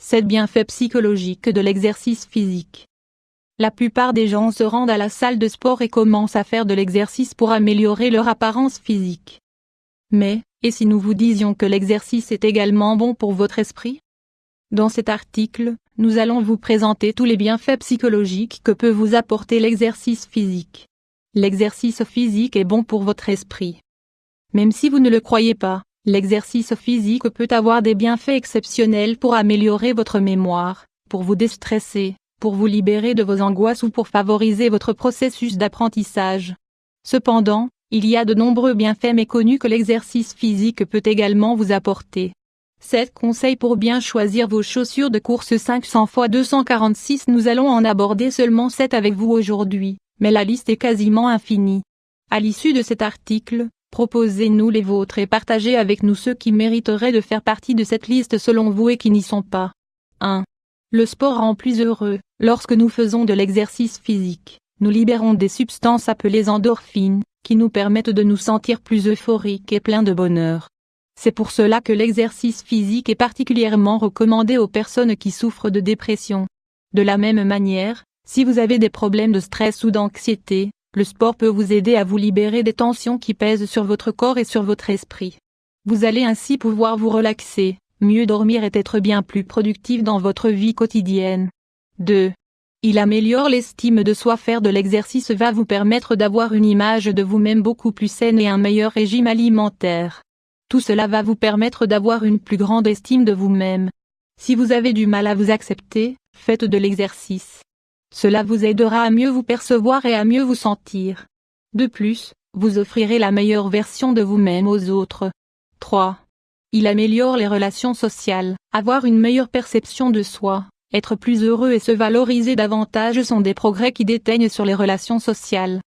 7 bienfaits psychologiques de l'exercice physique. La plupart des gens se rendent à la salle de sport et commencent à faire de l'exercice pour améliorer leur apparence physique. Mais, et si nous vous disions que l'exercice est également bon pour votre esprit? Dans cet article, nous allons vous présenter tous les bienfaits psychologiques que peut vous apporter l'exercice physique. L'exercice physique est bon pour votre esprit. Même si vous ne le croyez pas, l'exercice physique peut avoir des bienfaits exceptionnels pour améliorer votre mémoire, pour vous déstresser, pour vous libérer de vos angoisses ou pour favoriser votre processus d'apprentissage. Cependant, il y a de nombreux bienfaits méconnus que l'exercice physique peut également vous apporter. 7 conseils pour bien choisir vos chaussures de course 500 x 246. Nous allons en aborder seulement 7 avec vous aujourd'hui, mais la liste est quasiment infinie. À l'issue de cet article, proposez-nous les vôtres et partagez avec nous ceux qui mériteraient de faire partie de cette liste selon vous et qui n'y sont pas. 1. Le sport rend plus heureux. Lorsque nous faisons de l'exercice physique, nous libérons des substances appelées endorphines, qui nous permettent de nous sentir plus euphoriques et pleins de bonheur. C'est pour cela que l'exercice physique est particulièrement recommandé aux personnes qui souffrent de dépression. De la même manière, si vous avez des problèmes de stress ou d'anxiété, le sport peut vous aider à vous libérer des tensions qui pèsent sur votre corps et sur votre esprit. Vous allez ainsi pouvoir vous relaxer, mieux dormir et être bien plus productif dans votre vie quotidienne. 2. Il améliore l'estime de soi. Faire de l'exercice va vous permettre d'avoir une image de vous-même beaucoup plus saine et un meilleur régime alimentaire. Tout cela va vous permettre d'avoir une plus grande estime de vous-même. Si vous avez du mal à vous accepter, faites de l'exercice. Cela vous aidera à mieux vous percevoir et à mieux vous sentir. De plus, vous offrirez la meilleure version de vous-même aux autres. 3. Il améliore les relations sociales. Avoir une meilleure perception de soi, être plus heureux et se valoriser davantage sont des progrès qui déteignent sur les relations sociales.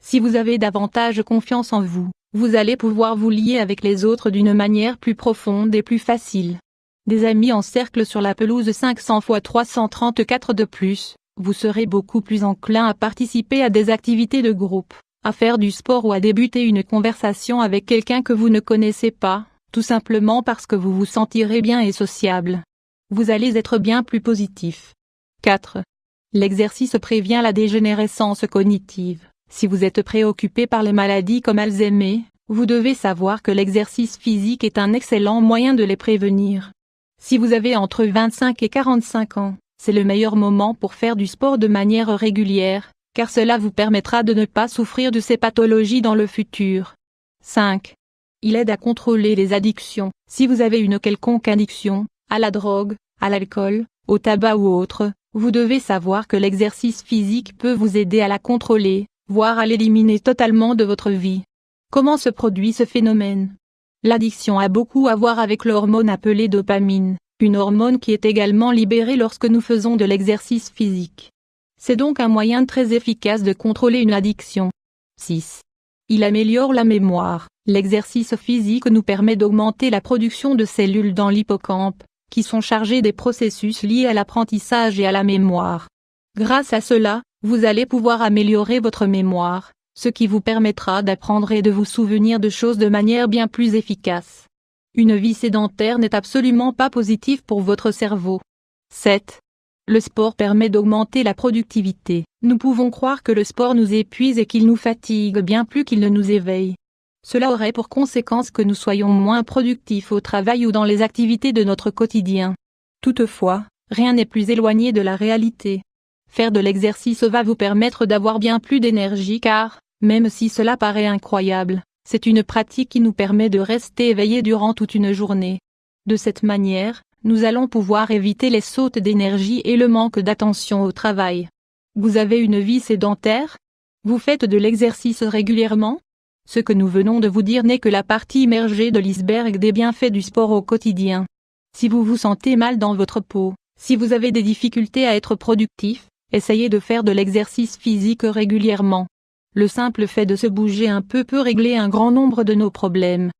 Si vous avez davantage confiance en vous, vous allez pouvoir vous lier avec les autres d'une manière plus profonde et plus facile. Des amis en cercle sur la pelouse 500 x 334 de plus. Vous serez beaucoup plus enclin à participer à des activités de groupe, à faire du sport ou à débuter une conversation avec quelqu'un que vous ne connaissez pas, tout simplement parce que vous vous sentirez bien et sociable. Vous allez être bien plus positif. 4. L'exercice prévient la dégénérescence cognitive. Si vous êtes préoccupé par les maladies comme Alzheimer, vous devez savoir que l'exercice physique est un excellent moyen de les prévenir. Si vous avez entre 25 et 45 ans, c'est le meilleur moment pour faire du sport de manière régulière, car cela vous permettra de ne pas souffrir de ces pathologies dans le futur. 5. Il aide à contrôler les addictions. Si vous avez une quelconque addiction, à la drogue, à l'alcool, au tabac ou autre, vous devez savoir que l'exercice physique peut vous aider à la contrôler, voire à l'éliminer totalement de votre vie. Comment se produit ce phénomène? L'addiction a beaucoup à voir avec l'hormone appelée dopamine, une hormone qui est également libérée lorsque nous faisons de l'exercice physique. C'est donc un moyen très efficace de contrôler une addiction. 6. Il améliore la mémoire. L'exercice physique nous permet d'augmenter la production de cellules dans l'hippocampe, qui sont chargées des processus liés à l'apprentissage et à la mémoire. Grâce à cela, vous allez pouvoir améliorer votre mémoire, ce qui vous permettra d'apprendre et de vous souvenir de choses de manière bien plus efficace. Une vie sédentaire n'est absolument pas positive pour votre cerveau. 7. Le sport permet d'augmenter la productivité. Nous pouvons croire que le sport nous épuise et qu'il nous fatigue bien plus qu'il ne nous éveille. Cela aurait pour conséquence que nous soyons moins productifs au travail ou dans les activités de notre quotidien. Toutefois, rien n'est plus éloigné de la réalité. Faire de l'exercice va vous permettre d'avoir bien plus d'énergie car, même si cela paraît incroyable, c'est une pratique qui nous permet de rester éveillés durant toute une journée. De cette manière, nous allons pouvoir éviter les sautes d'énergie et le manque d'attention au travail. Vous avez une vie sédentaire? Vous faites de l'exercice régulièrement? Ce que nous venons de vous dire n'est que la partie immergée de l'iceberg des bienfaits du sport au quotidien. Si vous vous sentez mal dans votre peau, si vous avez des difficultés à être productif, essayez de faire de l'exercice physique régulièrement. Le simple fait de se bouger un peu peut régler un grand nombre de nos problèmes.